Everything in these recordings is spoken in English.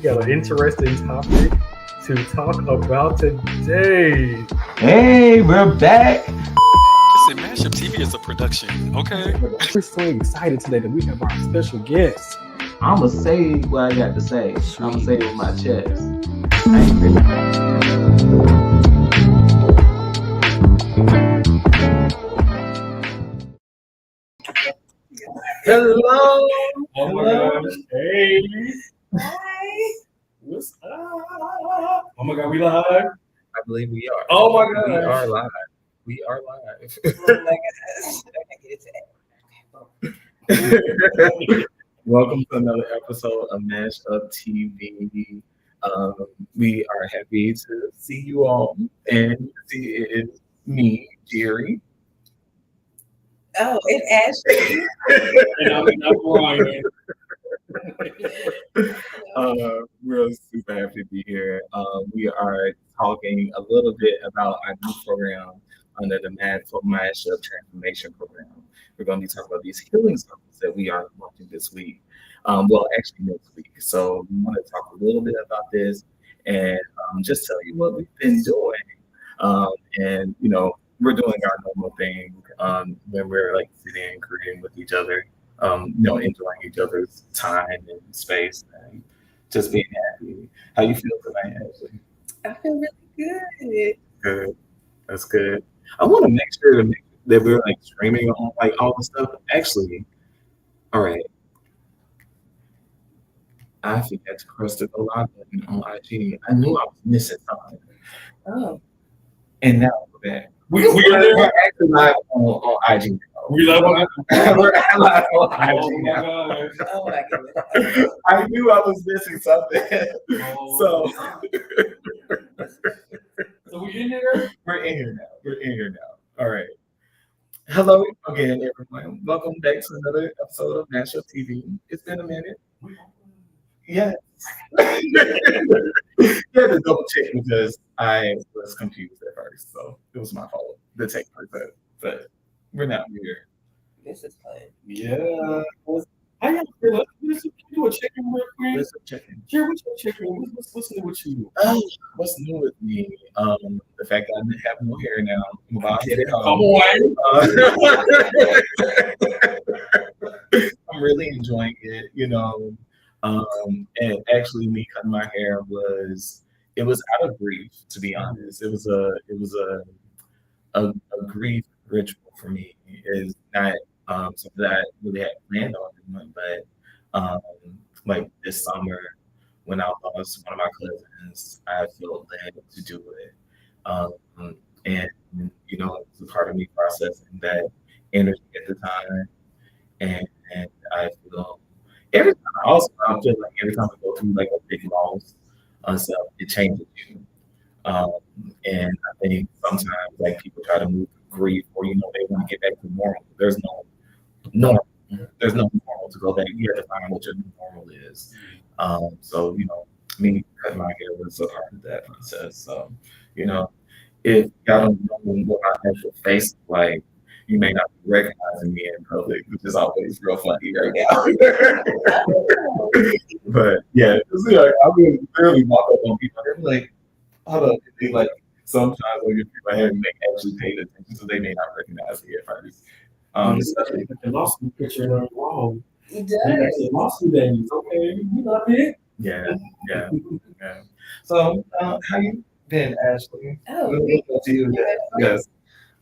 got an interesting topic to talk about today. Hey, we're back. Listen, MashUp TV is a production, okay? We're so excited today that we have our special guest. I'm going to say what I got to say. I'm going to say it with my chest. I ain't really. Hello. Oh my gosh. Hey. Hi. What's up? Oh my God, we live? I believe we are. Oh my God. We are live. We are live. Oh my gosh. Okay. Welcome to another episode of MashUp TV. We are happy to see you all and see it is me, Jerry. Oh, it's Ashley. And I'm Brian. We're super happy to be here. We are talking a little bit about our new program under the Mindful MashUp Transformation Program. We're going to be talking about these healing circles that we are launching this week. Actually next week. So we want to talk a little bit about this and just tell you what we've been doing. And you know, we're doing our normal thing when we're like sitting and creating with each other. Enjoying each other's time and space and just being happy. How you feel tonight, Ashley? I feel really good. Good. That's good. I want to make sure that we're like streaming on like all the stuff. Actually, all right. I forgot to press the go live button on IG. I knew I was missing something. Oh. And now we're back. We're We're actually live on IG now. We live on We're live on Oh IG my now. gosh. Oh my goodness. I knew I was missing something. Oh. So we in there? We're in here now. All right. Hello again, everyone. Welcome back to another episode of MashUp TV. It's been a minute. Yes. You had to double check because I was confused at first, so it was my fault. The tech part, but we're not here. This is fun. Yeah. How y'all feel? Let's do a check-in real quick. Let's check in. Jerry, what's your check-in? What's new with you? What's new with me? The fact that I have no hair now. I'm about to hit it Come home. I'm really enjoying it, and actually me cutting my hair was out of grief, to be honest. It was a grief ritual for me. It's not something that I really had planned on doing, but like this summer when I lost one of my cousins, I felt led to do it. And it was a part of me processing that energy at the time. And I feel every time I go through like a big loss, so it changes you. And I think sometimes like people try to move through grief, or they want to get back to normal. There's no normal. There's no normal to go back. You have to find what your new normal is. So me cutting my hair was a part of that process. So if y'all don't know what my actual face is like, you may not be recognizing me in public, which is always real funny right now. But yeah, I would literally walk up on people and they're like, hold up. They like sometimes when people have actually paid attention, so they may not recognize me at first. Especially the lawsuit picture on the wall. It Yeah, does. the lawsuit days. Okay, we love it. yeah. So how you been, Ashley? Oh, What to you? Yes.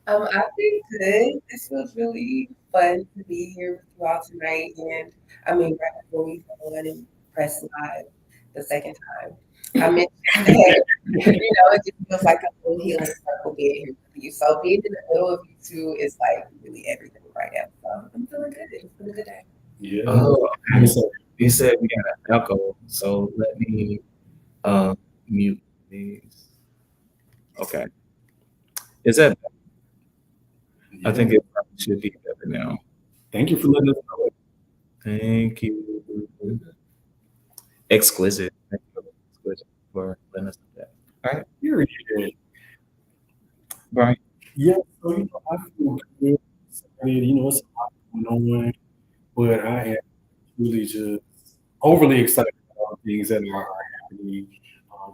I've been good. This was really fun to be here with you all tonight. And right before we go on and press live the second time, I mentioned that, it just feels like a little healing circle being here with you. So being in the middle of you two is like really everything right now. So I'm feeling good. It's been a good day. Yeah. Oh, okay. So you said we got an echo, so let me mute these. Okay. Is that better? I think it probably should be better now. Thank you for letting us know. Thank you. Exquisite. Thank you for letting us know that. All right. Period. Brian. Yeah, so I feel good. It's a lot going on, but I am really just overly excited about things that are journey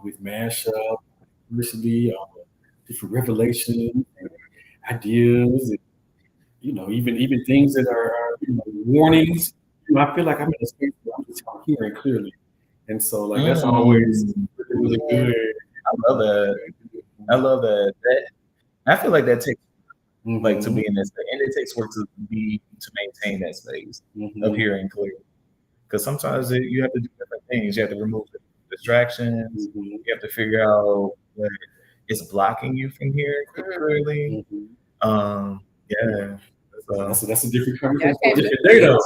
with MashUp, diversity, different revelations, and ideas, and even things that are warnings. I feel like I'm in a space where I'm just hearing clearly, and so like that's always really, really good. I love that. I love that. I feel like that takes like to Mhm, be in that space, and it takes work to maintain that space of mhm, hearing clearly. Because sometimes you have to do different things. You have to remove the distractions. mhm, You have to figure out what is blocking you from hearing clearly. mhm. Yeah. So That's a different Yeah, I conversation for a can't different day, though.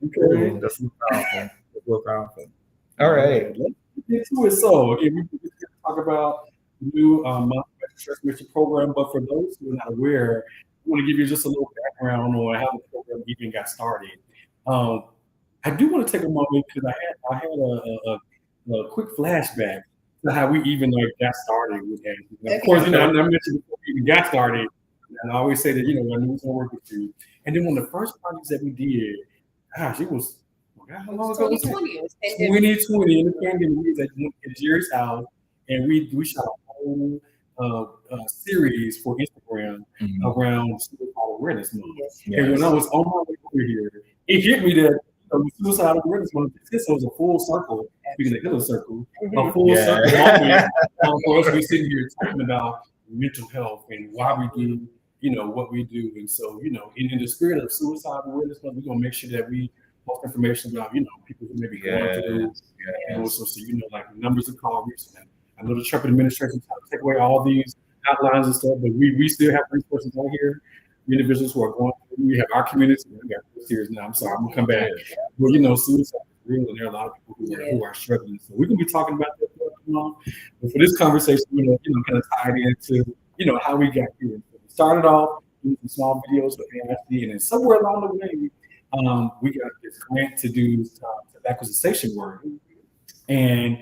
Okay. that's so powerful. That's so powerful. All All right. right, let's get to it. So, again, we just gonna talk about the new transformation program, but for those who are not aware, I want to give you just a little background on how the program even got started. Um, I do want to take a moment because I had a quick flashback to how we even like got started with that. And of course, Okay. I mentioned before we even got started, and I always say that I knew was gonna work with you. And then one of the first projects that we did, gosh, it was. God, how long ago was that? 2020. It was pandemic. 2020 in the pandemic, we was at Jerry's house, and we shot a whole series for Instagram Mhm. around Suicide Awareness Month. Yes. And when I Yes. was on my way over here, it hit me that Suicide Awareness Month, this was a full circle, speaking of Hitler Circle, a full Yeah. circle moment for us to be sitting here talking about mental health and why we do, what we do. And so, in the spirit of Suicide Awareness Month, we're going to make sure that we post information about, people who may be going through, Yes. and Yes. also, so like numbers of call recently. I know the Trump administration trying to take away all these outlines and stuff, but we still have resources out here. Individuals who are going through, we have our community. We got this series now. I'm sorry, I'm gonna come back. Well, suicide is real, and there are a lot of people who are struggling. So we're gonna be talking about that for tomorrow. But for this conversation, we're gonna kind of tie it into how we got here. So we started off doing some small videos with Ashley, and then somewhere along the way, we got this grant to do acquisition work. And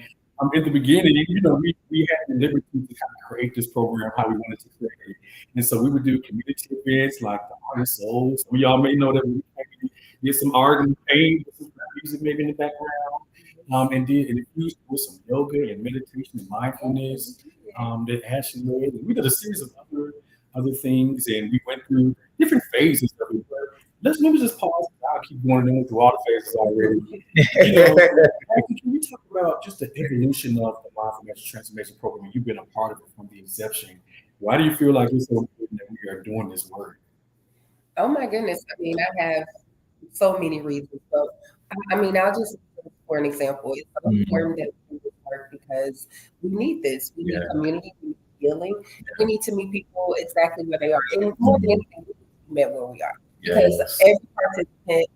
in the beginning, we had the liberty to kind of create this program how we wanted to create it. And so we would do community events like the Art of Soul. Some of y'all may know that we maybe did some art and paint, some music maybe in the background, and infused with some yoga and meditation and mindfulness that Ashley led. And we did a series of other things, and we went through different phases of it. But let me just pause. I'll keep going through all the phases already. Actually, can we talk about just the evolution of the Mindful MashUp transformation program? You've been a part of it from the inception. Why do you feel like it's so important that we are doing this work? Oh my goodness. I mean, I have so many reasons. So, I'll just for an example, it's so important that we do this work because we need this. We need community, we need healing. We need to meet people exactly where they are. And more than anything, we need to meet where we are. Because every participant,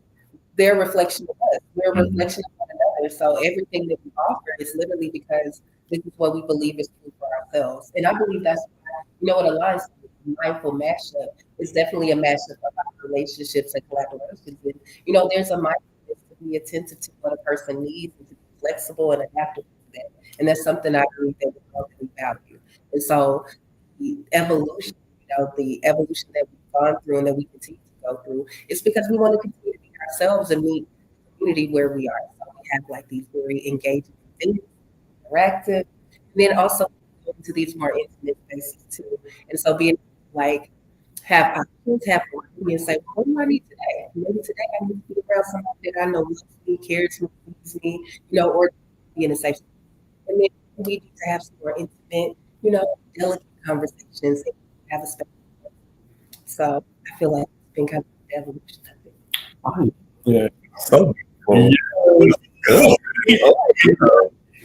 they're a reflection of us. We're a reflection of one another. So everything that we offer is literally because this is what we believe is true for ourselves. And I believe that's what aligns with mindful mashup is definitely a mashup of our relationships and collaborations. And there's a mindfulness to be attentive to what a person needs and to be flexible and adaptable to that. And that's something I believe that we both really value. And so the evolution that we've gone through and that we continue to go through, it's because we want to continue to be ourselves and meet the community where we are. So we have like these very engaging things, interactive, and then also go into these more intimate spaces too. And so being like have our kids have me and say, what do I need today? Maybe today I need to be around somebody that I know loves me, cares for me, needs me, or be in a safe space. And then we need to have some more intimate, delicate conversations and have a space. So I feel like it's been kind of an evolution, I think. Oh, yeah. So beautiful. Yeah. Good.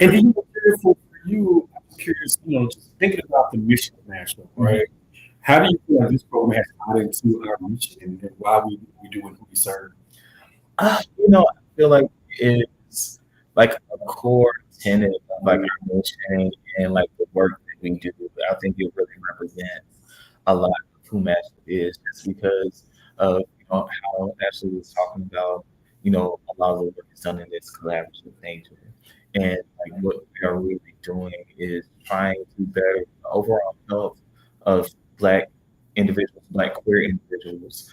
And then for you, I'm curious, just thinking about the mission of MashUp, right? How do you feel like this program has tied into our mission and why we do and who we serve? I feel like it's like a core tenet of like our mission and like the work that we do. I think it really represents a lot of who Master is, just because of how Ashley was talking about. A lot of the work is done in this collaborative nature, and like what we are really doing is trying to better the overall health of Black individuals, Black queer individuals,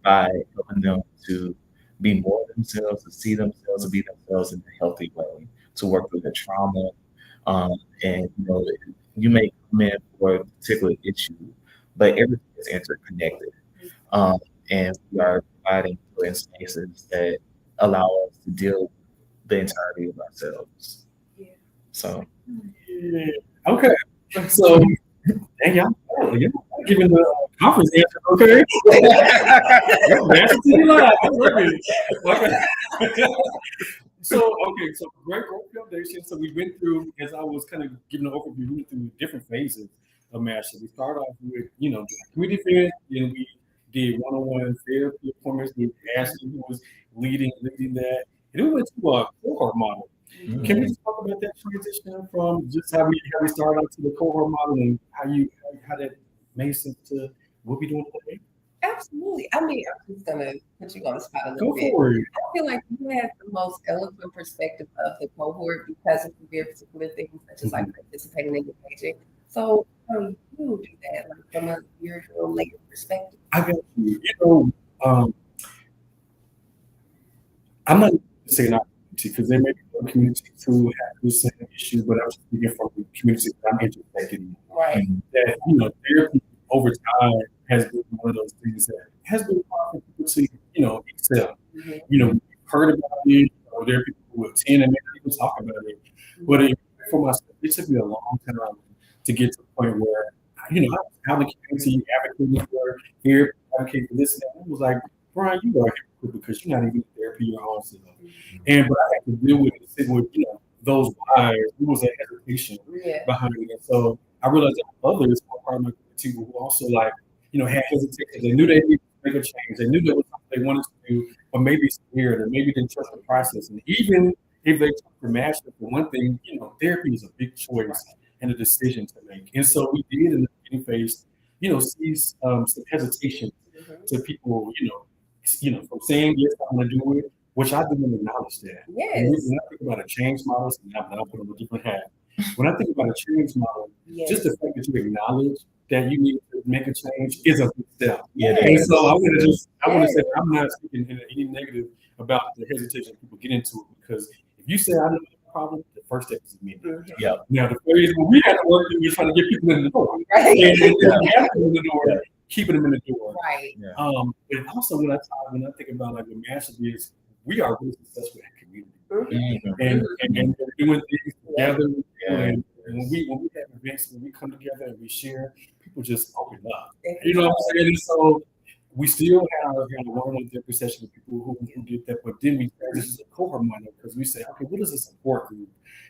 by helping them to be more themselves, to see themselves, to be themselves in a healthy way, to work through the trauma, And you may come in for a particular issue, but everything is interconnected. And we are providing spaces that allow us to deal with the entirety of ourselves. Yeah. So, Yeah. Okay. So, dang, y'all giving the conference answer, okay? Master TV Live. I love it. Okay. So great foundation. So we went through, as I was kind of giving an overview, we went through different phases of MashUp. We started off with, community events, then we did one-on-one therapy appointments with Ashley, who was leading that. And then we went to a cohort model. mm-hmm. Can we just talk about that transition from just how we started out to the cohort model and how that made sense to what we doing today? Absolutely. I mean, I'm just gonna put you on the spot a little Go bit. for it. I feel like you have the most eloquent perspective of the cohort because of the very particular things such as like participating in engaging. So how do you do that, like from a spiritual layer perspective? I got you. I'm not saying not because there may be other communities who have the same issue, but I'm speaking from the community that I'm intersected in. Right. That therapy over time has been one of those things that has been hard for people to excel. Mm-hmm. We've heard about it. There are people who attend and maybe even talk about it. But for myself, it took me a long time to get to the point where I was out in the community advocating for therapy, advocating for this and that. It was like, Brian, you are here because you're not even in therapy your own self. But I had to deal with it, sit with those wires. There was a hesitation behind it. And so I realized that others were part of my community who also had hesitation. They knew they needed to make a change. They knew there was something they wanted to do, but maybe scared or maybe didn't trust the process. And even if they took the MashUp for one thing, therapy is a big choice and a decision to make. And so we did in the beginning phase, see some hesitation to people, from saying yes, I want to do it, which I didn't acknowledge that. Yes. When I think about a change model, and I'll put on a different hat. When I think about a change model, just the fact that you acknowledge that you need to make a change is a big step. Yeah. And so I want to say I'm not speaking any negative about the hesitation people get into it, because if you say I know the problem, the first step is admitting. Yeah. Now the phase when we had to work, we were trying to get people in the door. Right. And we have them in the door, keeping them in the door. Right. Yeah. And also when I think about like what MashUp is, we are really successful at community. And we're doing things together. And when we have events, when we come together and we share, people just open up. You know what I'm saying? And so we still have one-on-one therapy session with people who did that, but then we this is a cohort model because we say, okay, what does a support group,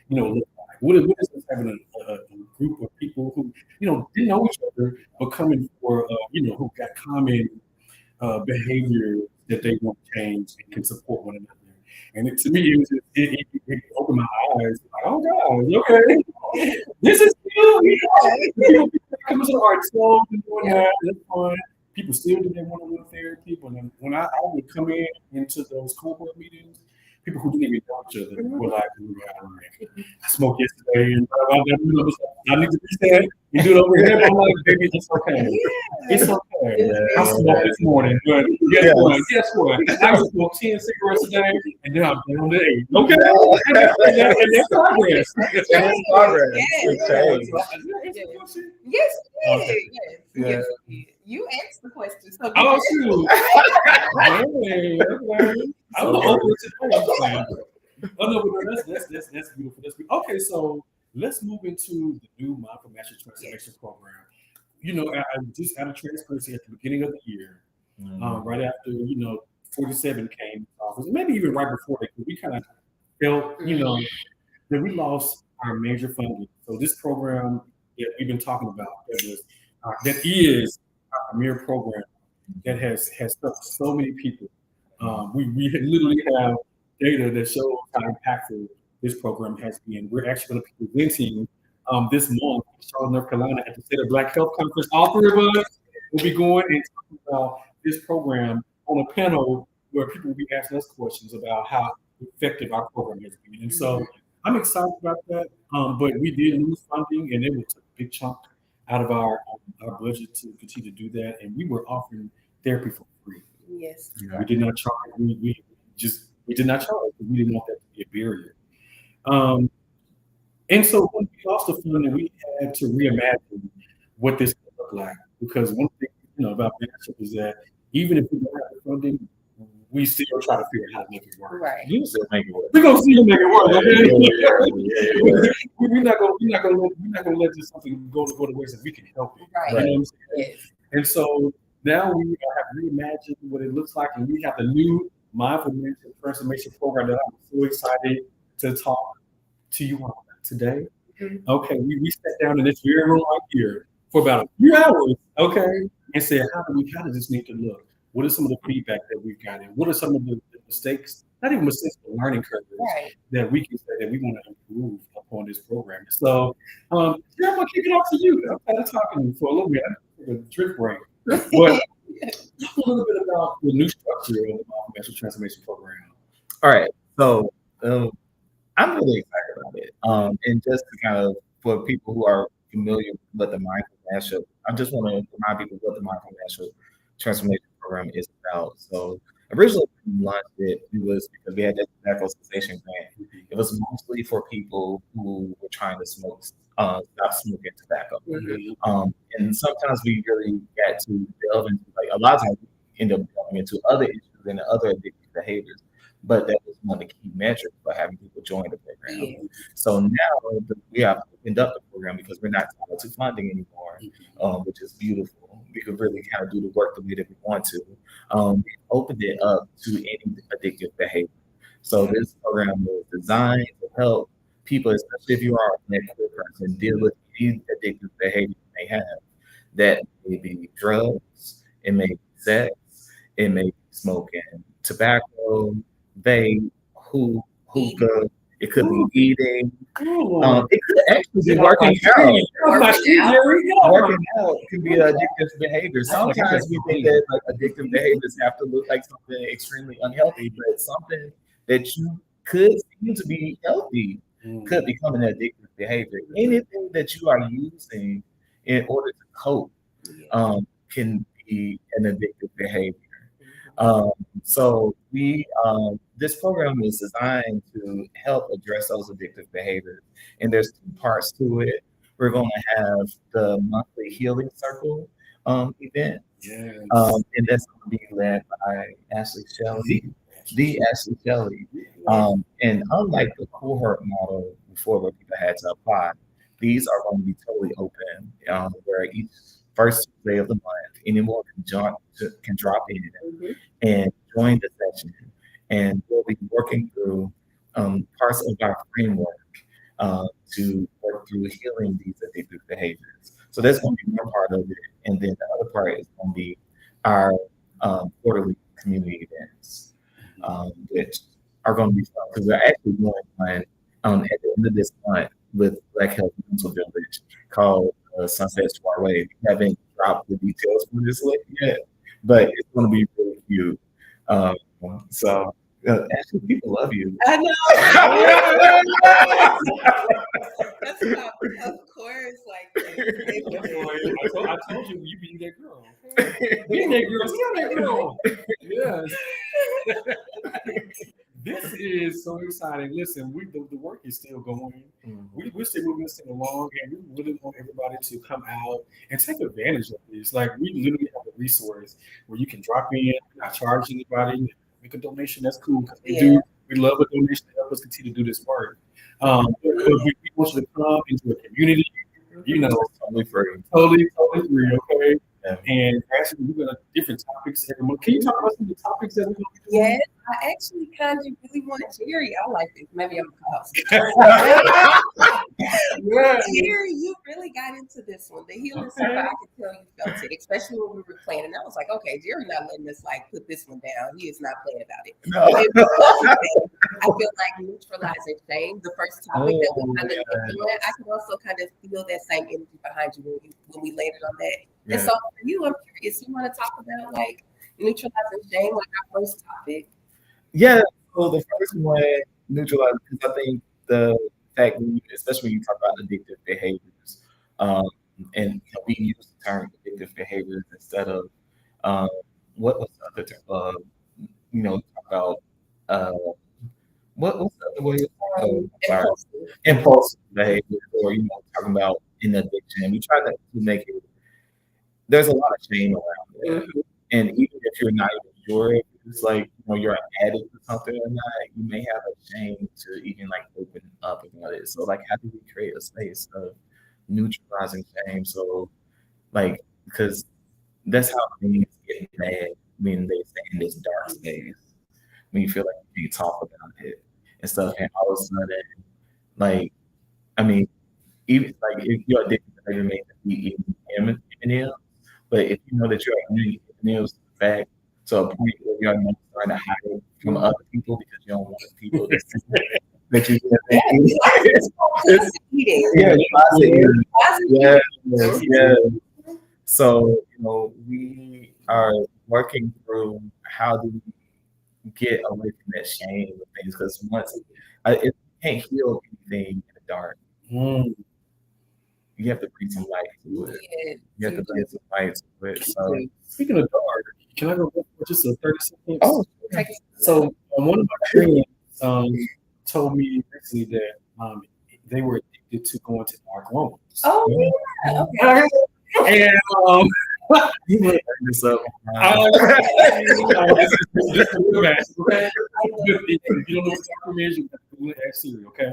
look like? What is this having a group of people who, didn't know each other, but coming for, who got common behavior that they want to change and can support one another. And to me, it opened my eyes. Like, oh God, okay, this is cool. People coming to the art club and doing that. That's fun. People still do their one-on-one therapy. But when I would come into those cohort meetings, people who didn't even know each other were like, I smoked yesterday, and I need to reset and do it over here. But I'm like, baby, it's okay. It's okay. I smoked this morning, but guess what? I smoked 10 cigarettes a day, and now I'm down to 8. Okay? And that's progress. That's progress. Yes. You asked the question. So oh, shoot. I'm open to that. Oh, no, but that's beautiful. That's beautiful. Okay, so let's move into the new Mindful MashUp transformation program. I just out of transparency at the beginning of the year, right after 47 came to office, maybe even right before that, we kind of felt that we lost our major funding. So this program that we've been talking about that is our premier program that has touched so many people. We literally have data that shows how impactful this program has been. We're actually going to be presenting this month in Charlotte, North Carolina at the State of Black Health Conference. All three of us will be going and talking about this program on a panel where people will be asking us questions about how effective our program has been. And so I'm excited about that. But we did lose funding, and it was a big chunk out of our budget to continue to do that. And we were offering therapy for free. Yes. We did not charge. We did not charge because we didn't want that to be a barrier. And so when we lost the funding, we had to reimagine what this could look like. Because one thing about mentorship is that even if we don't have the funding, we still try to figure out how to make it work. Right. You still make it work. We're gonna still make it work, okay? Yeah. We're not gonna let this something go to waste if we can help it. Right. You know what I'm saying? Yes. And so now we have reimagined what it looks like, and we have the new Mindful MashUp transformation program that I'm so excited to talk to you all about today. Mhm. Okay, we sat down in this very room right here for about a few hours, okay, and said, how does this need to look? What are some of the feedback that we've gotten? What are some of the mistakes, not even mistakes, but learning curves Right. that we can say that we want to improve upon this program? So, yeah, I'm gonna kick it off to you. I'm kind of talking for a little bit. I'm gonna take a drip break, but talk a little bit about the new structure of the Mindful Transformation Program. All right. So I'm really excited about it. And just to kind of, for people who are familiar with the Mindful MashUp, I just want to remind people what the Mindful MashUp transformation program is about. So originally when we launched it, it was because we had that tobacco cessation grant. It was mostly for people who were trying to stop smoking tobacco. And sometimes we really got to delve into, like, a lot of times we end up delving into other issues and other addictive behaviors. But that was one of the key metrics for having people join the program. Yeah. So now we have opened up the program because we're not tied to funding anymore, which is beautiful. We could really kind of do the work the way that we want to. We opened it up to any addictive behavior. So this program is designed to help people, especially if you are a queer person, deal with any addictive behavior you may have. That may be drugs, it may be sex, it may be smoking tobacco, vape, hookah, it could be eating. It could actually be working out. Working out can be an addictive behavior. Sometimes we think that like addictive behaviors have to look like something extremely unhealthy, but something that you could seem to be healthy could become an addictive behavior. Anything that you are using in order to cope can be an addictive behavior. So this program is designed to help address those addictive behaviors, and there's two parts to it. We're going to have the monthly healing circle event, Yes. And that's going to be led by Ashley Shelley, the Ashley Shelley. And unlike the cohort model before where people had to apply, these are going to be totally open, where each first day of the month, anyone can drop in and join the session. And we'll be working through parts of our framework to work through healing these addictive behaviors. So that's going to be one part of it. And then the other part is going to be our quarterly community events, which are going to be fun because we're actually doing one at the end of this month with Black Health Mental Village called Sunset Soiree. We haven't dropped the details for this yet, but it's going to be really cute. Actually, people love you. I know. That's not, of course, like I told you, you be that girl. Be that girl. Tell that girl. Yes. This is so exciting. Listen, the work is still going. We're still moving this thing along, and we really want everybody to come out and take advantage of this. Like, we literally have a resource where you can drop in, not charge anybody, make a donation. That's cool because we love a donation to help us continue to do this work. But we want you to come into a community, totally free. Totally free, okay? Yeah. And actually, we're going to different topics every month. Can you talk about some of the topics that we're going to be doing? Yes, I actually kind of really want Jerry. I like this. Maybe I'm a cause. Jerry, you really got into this one. The healing circle, I could tell you felt it, especially when we were playing. And I was like, okay, Jerry not letting us like put this one down. He is not playing about it. No. I feel like neutralizing shame, the first topic that we kind of on, I can also kind of feel that same energy behind you when we landed on that. Yeah. And so for you, I'm curious, you want to talk about like neutralizing shame, like our first topic? Yeah, so the first one, neutralizing, because I think the fact, especially when you talk about addictive behaviors, and we use the term addictive behaviors instead of what was the other term? Talk about what's the other way? Sorry. Impulsive. Impulsive behavior, or talking about in addiction. We try to make it. There's a lot of shame around it, and even if you're not even sure if it's like you're an addict or something or not, you may have a shame to even like open up about it. So like, how do we create a space of neutralizing shame? So like, because that's how things get bad when they stay in this dark space. When you feel like you can't talk about it and stuff, and all of a sudden, like, I mean, even like if you're addicted to maybe eating M&Ms, but if you know that you're eating M&Ms, fact, to a point where you're not trying to hide from other people because you don't want people to see that you yeah. So we are working through how do we get away from that shame of things, because once it can't heal anything in the dark. You have to bring some light to it. You have to bring some light to it. So speaking of dark, can I go for just a 30 seconds? Oh, so one of my friends told me recently that they were addicted to going to dark rooms. Oh, yeah. Okay. And you would bring this up. This is real bad, okay? If you don't know what dark room is, you have to ask Siri, okay?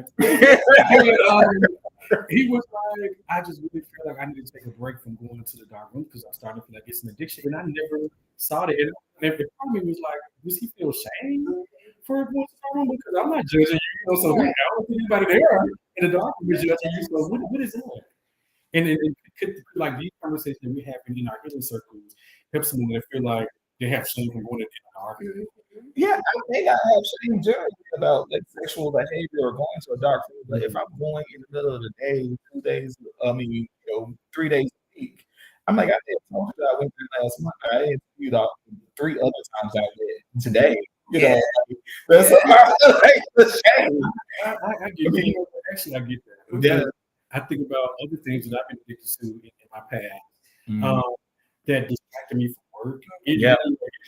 He was like, I just really feel like I need to take a break from going to the dark room because I'm starting to feel like it's an addiction, and I never saw it. And the part of me was like, does he feel shame for going to the dark room? Because I'm not judging you, so I don't think anybody there in the dark room is judging you. So what is that? And it could, like, these conversations that we have in our healing circles help someone that feel like they have shame from going to the dark room. Yeah, I think I have shame generally about like sexual behavior or going to a dark room. But if I'm going in the middle of the day, 2 days, 3 days a week, I'm like, I did told you I went there last month. I didn't see you 3 other times I went today. That's like the shame. I get that. Actually, I get that. Yeah. I think about other things that I've been addicted to in my past that distracted me from work. It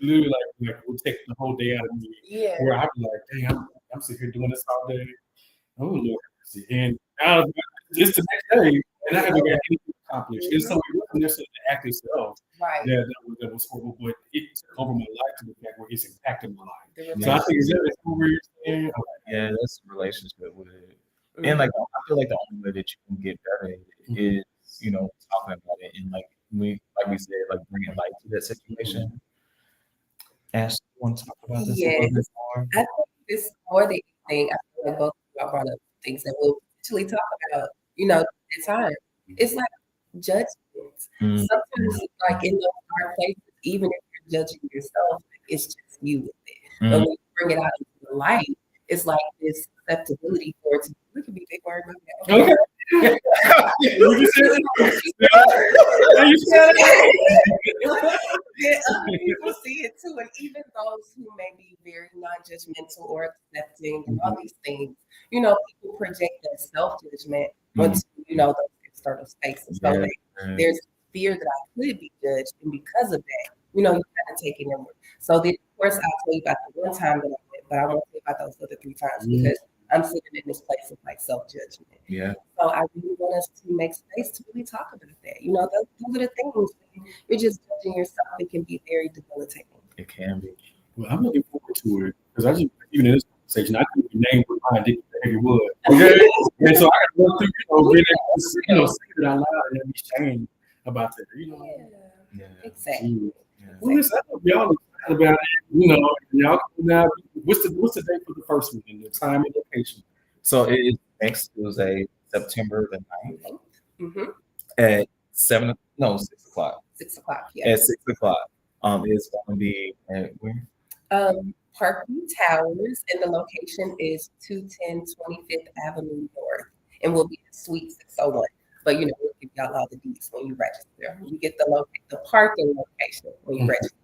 literally like will take the whole day out of me. Yeah. Where I'd be like, dang, I'm sitting here doing this all day. Oh Lord, and it's the next day, and I haven't got anything accomplished. And so it wasn't necessarily the act itself that was horrible, but it took over my life to the fact where it's impacting my life. So I think that's what we're saying. Yeah, that's a relationship with it. And like, I feel like the only way that you can get better at it is, talking about it and like we said, like bringing light to that situation. Ashley, you want to talk about this a little bit more? I think it's more than anything. I feel like both of y'all brought up things that we'll actually talk about, at time. It's like judgment. Sometimes, like in those dark places, even if you're judging yourself, it's just you with it. But when you bring it out into the light, it's like this susceptibility for it to look at me, big word. Okay. People see it too, and even those who may be very non-judgmental or accepting and all these things, people project that self-judgment onto those external spaces. So there's fear that I could be judged, and because of that, you kind of take it inward. So then, of course, I'll tell you about the one time that I went, but I won't tell you about those other 3 times because I'm sitting in this place of like self-judgment. Yeah. So I really want us to make space to really talk about that. Those are the things. You're just judging yourself. It can be very debilitating. It can be. Well, I'm looking forward to it because even in this conversation, I think the name what my addictive behavior was. Okay. And so I got to go through, being able to, say it out loud and not be ashamed about that. Yeah. Exactly. Well, listen, I hope y'all excited about it. Y'all now. What's the date for the first one and the time and location? So it is next Tuesday, September the 9th at 6 o'clock. 6 o'clock, yeah. At 6 o'clock. It's going to be at where? Parkview Towers, and the location is 210 25th Avenue North, and we'll be in Suite 601. But we'll give y'all all the deets when you register. You get the parking location when you register.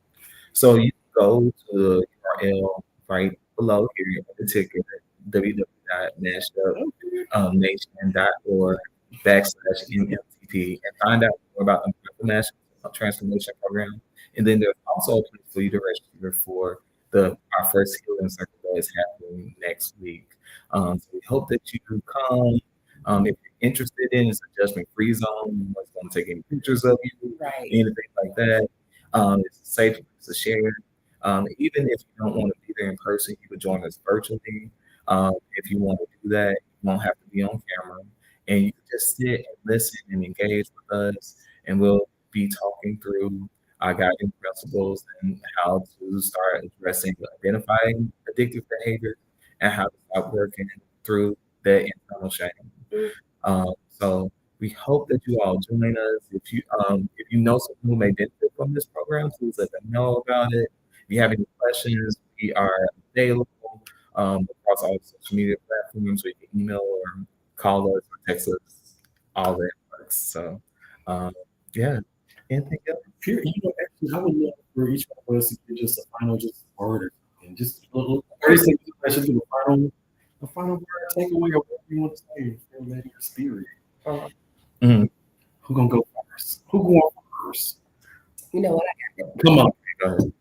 So you go to the URL right below here at the ticket, www.nation.org/MMTP, and find out more about the Mindful MashUp transformation program. And then there's also a place for you to register for our first healing circle that is happening next week. So we hope that you come. If you're interested in, it's a judgment-free zone. No one's going to take any pictures of you, Right. anything like that. It's a safe place to share. Even if you don't want to be there in person, you could join us virtually. If you want to do that, you won't have to be on camera. And you can just sit and listen and engage with us, and we'll be talking through our guiding principles and how to start addressing identifying addictive behavior and how to stop working through that internal shame. So we hope that you all join us. If you know someone who may benefit from this program, please let them know about it. If you have any questions, we are available across all social media platforms. We can email or call us or text us. All that works. So yeah. Anything else? Actually, I would love for each one of us to give just a final just word or something. Just a little 30 seconds question to the final word takeaway or whatever you want to say. Feel that in your spirit. Who gonna go first? Who going first? You know what? I got Come on. Go ahead.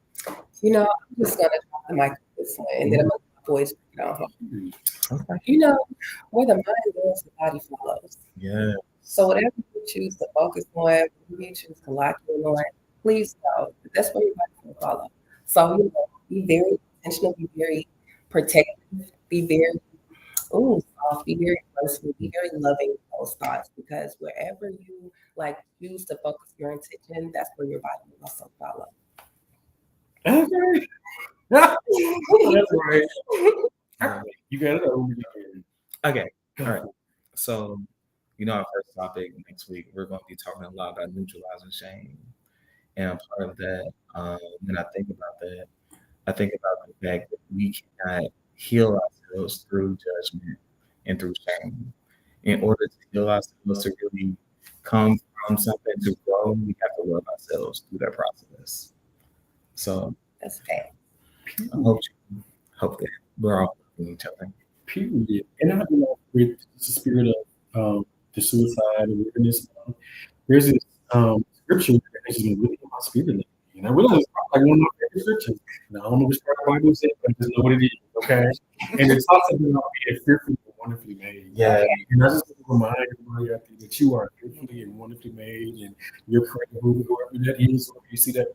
You know, I'm just gonna drop the mic on this one, and then I'm gonna let my voice bring it on home. Okay. You know, where the mind goes, the body follows. Yeah. So whatever you choose to focus on, whatever you choose to lock in on, please know that that's where your body will follow. So you know, be very intentional, be very protective, be very soft, be very merciful, be very loving with those thoughts, because wherever you like choose to focus your intention, that's where your body will also follow. Okay. That's right. You got it. Okay. All right. So, our first topic next week, we're going to be talking a lot about neutralizing shame. And part of that, when I think about that, I think about the fact that we cannot heal ourselves through judgment and through shame. In order to heal ourselves, to really come from something to grow, we have to love ourselves through that process. So That's fair. I hope that we're all loving each other. Period. And I know with the spirit of the suicide and wilderness, there's this scripture that has been really in my spirit lately. And I realize it's like one of my favorite scriptures. And I don't know which part of the Bible is it, but I just know what it is. Okay. And it talks about being fearfully and wonderfully made. Yeah. And I just want to remind everybody out there that you are fearfully and wonderfully made, and you're created whoever that is, or you see that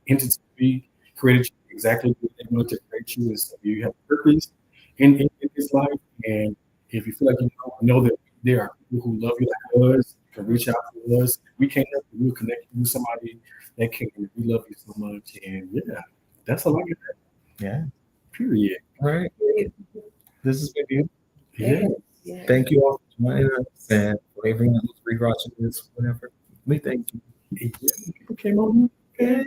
entity be created you exactly what they wanted to create you. And so you have purpose in this life. And if you feel like you know that there are people who love you like us, can reach out to us. We can't help you. We'll connect you with somebody that can. We love you so much. And yeah, that's all I get. Yeah. Period. All right. This has been beautiful. Yeah. Thank you all for joining us and for everyone who's rewatching this, whatever. We thank you. Yeah, people came on. Okay.